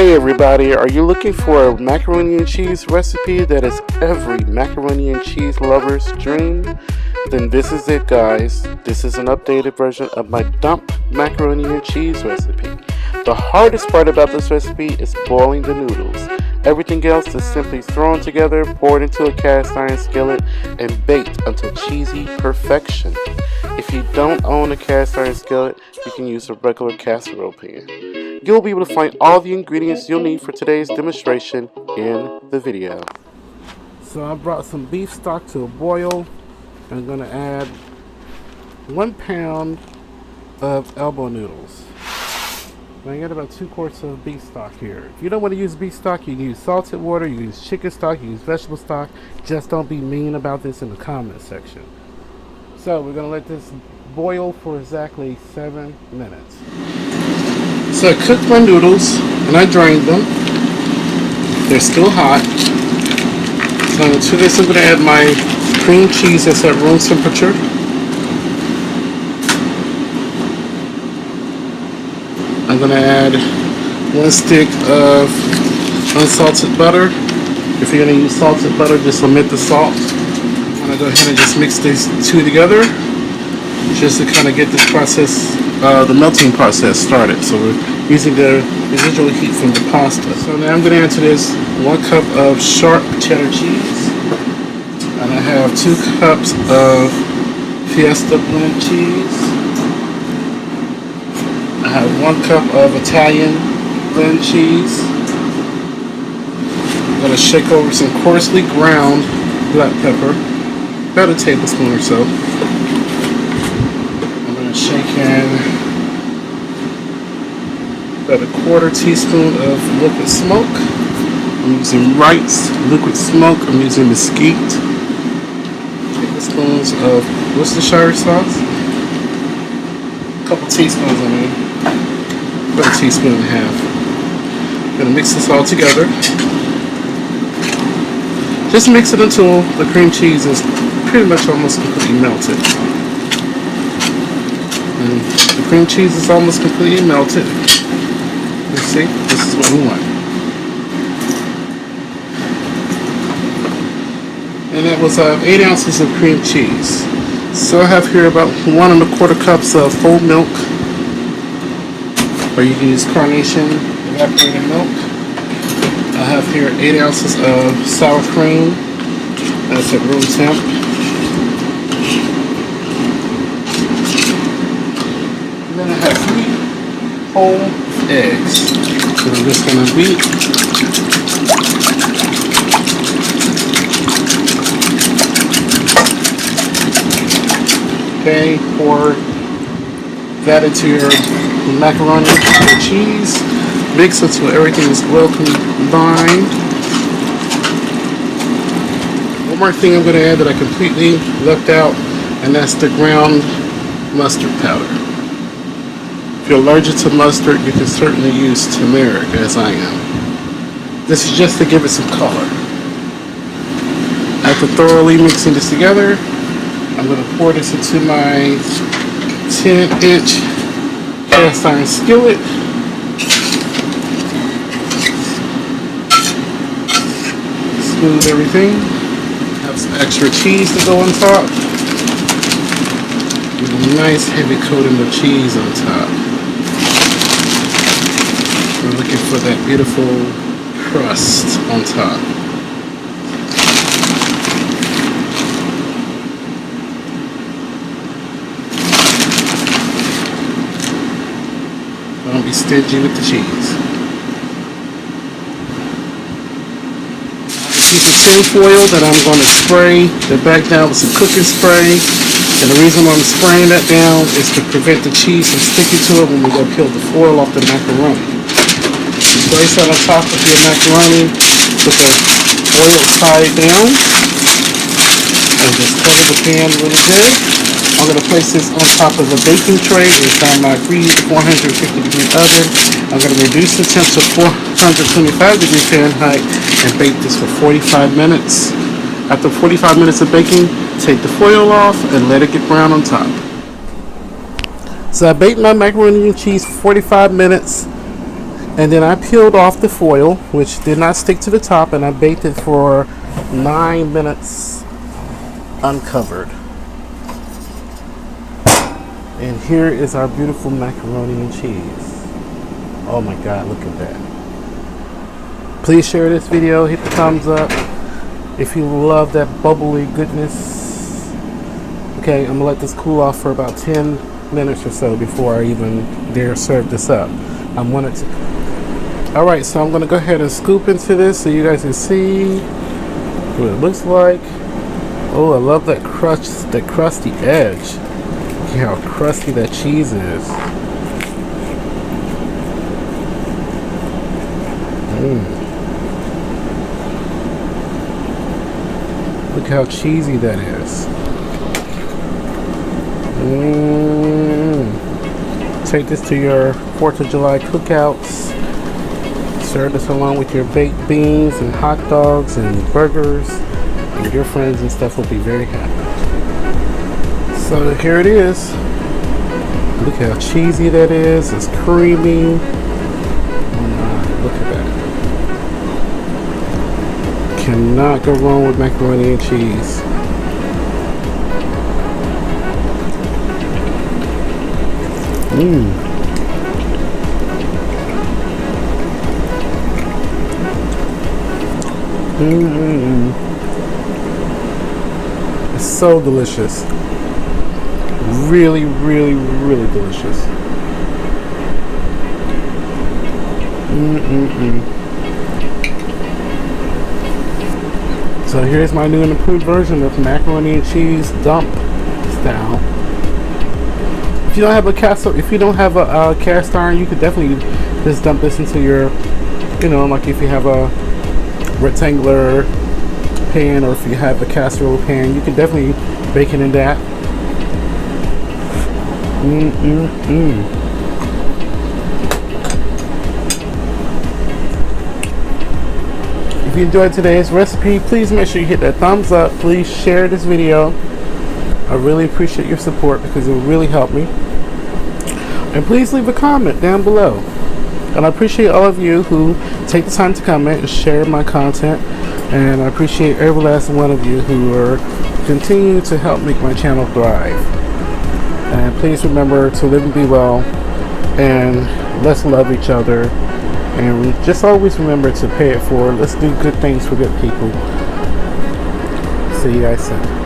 Hey everybody, are you looking for a macaroni and cheese recipe that is every macaroni and cheese lover's dream? Then this is it, guys. This is an updated version of my dump macaroni and cheese recipe. The hardest part about this recipe is boiling the noodles. Everything else is simply thrown together, poured into a cast iron skillet, and baked until cheesy perfection. If you don't own a cast iron skillet, you can use a regular casserole pan. You'll be able to find all the ingredients you'll need for today's demonstration in the video. So I brought some beef stock to a boil. I'm going to add 1 pound of elbow noodles. I got about 2 quarts of beef stock here. If you don't want to use beef stock, you can use salted water, you can use chicken stock, you can use vegetable stock. Just don't be mean about this in the comment section. So we're going to let this boil for exactly 7 minutes. So I cooked my noodles and I drained them. They're still hot. So to this I'm going to add my cream cheese that's at room temperature. I'm going to add 1 stick of unsalted butter. If you're going to use salted butter, just omit the salt. I'm going to go ahead and just mix these two together just to kind of get this process, the melting process started. So we're using the residual heat from the pasta. So now I'm going to add to this 1 cup of sharp cheddar cheese. And I have 2 cups of Fiesta blend cheese. I have 1 cup of Italian blend cheese. I'm going to shake over some coarsely ground black pepper, about a tablespoon or so. I'm going to shake in about 1/4 teaspoon of liquid smoke. I'm using Wright's liquid smoke. I'm using mesquite. Tablespoons of Worcestershire sauce. A couple teaspoons, about 1.5 teaspoons. I'm going to mix this all together. Just mix it until the cream cheese is pretty much almost completely melted. And the cream cheese is almost completely melted. Let's see, this is what we want. And that was 8 ounces of cream cheese. So I have here about 1 1/4 cups of whole milk, or you can use Carnation evaporated milk. I have here 8 ounces of sour cream, that's at room temp. And then I have 3 whole eggs. So I'm just going to beat. Okay, pour that into your macaroni and cheese. Mix until everything is well combined. One more thing I'm going to add that I completely left out, and that's the ground mustard powder. If you're allergic to mustard, you can certainly use turmeric, as I am. This is just to give it some color. After thoroughly mixing this together, I'm going to pour this into my 10-inch cast iron skillet. Smooth everything. Have some extra cheese to go on top. With a nice heavy coating of cheese on top. We're looking for that beautiful crust on top. Don't be stingy with the cheese. Piece of tin foil that I'm going to spray the back down with some cooking spray. And the reason why I'm spraying that down is to prevent the cheese from sticking to it when we go peel the foil off the macaroni. You place that on top of your macaroni with the oil tied down. And just cover the pan really good. I'm going to place this on top of a baking tray. It's on my preheated 450 degree oven. I'm going to reduce the temp to 425 degrees Fahrenheit and bake this for 45 minutes. After 45 minutes of baking, take the foil off and let it get brown on top. So I baked my macaroni and cheese for 45 minutes. And then I peeled off the foil, which did not stick to the top, and I baked it for 9 minutes uncovered. And here is our beautiful macaroni and cheese. Oh my God, look at that. Please share this video, hit the thumbs up if you love that bubbly goodness. Okay, I'm gonna let this cool off for about 10 minutes or so before I even dare serve this up. I want it to. Alright, so I'm gonna go ahead and scoop into this so you guys can see what it looks like. Oh, I love that crusty edge. Look how crusty that cheese is. Look how cheesy that is. Take this to your 4th of July cookouts. Serve this along with your baked beans and hot dogs and burgers. And your friends and stuff will be very happy. So here it is. Look how cheesy that is. It's creamy. Look at that. Cannot go wrong with macaroni and cheese. It's so delicious. Really, really, really delicious. So here's my new and improved version of macaroni and cheese dump style. If you don't have a cast iron, you could definitely just dump this into your, like if you have a rectangular pan or if you have a casserole pan, you can definitely bake it in that. If you enjoyed today's recipe, please make sure you hit that thumbs up. Please share this video. I really appreciate your support because it will really help me. And please leave a comment down below. And I appreciate all of you who take the time to comment and share my content. And I appreciate every last one of you who are continuing to help make my channel thrive. And please remember to live and be well. And let's love each other. And just always remember to pay it forward. Let's do good things for good people. See you guys soon.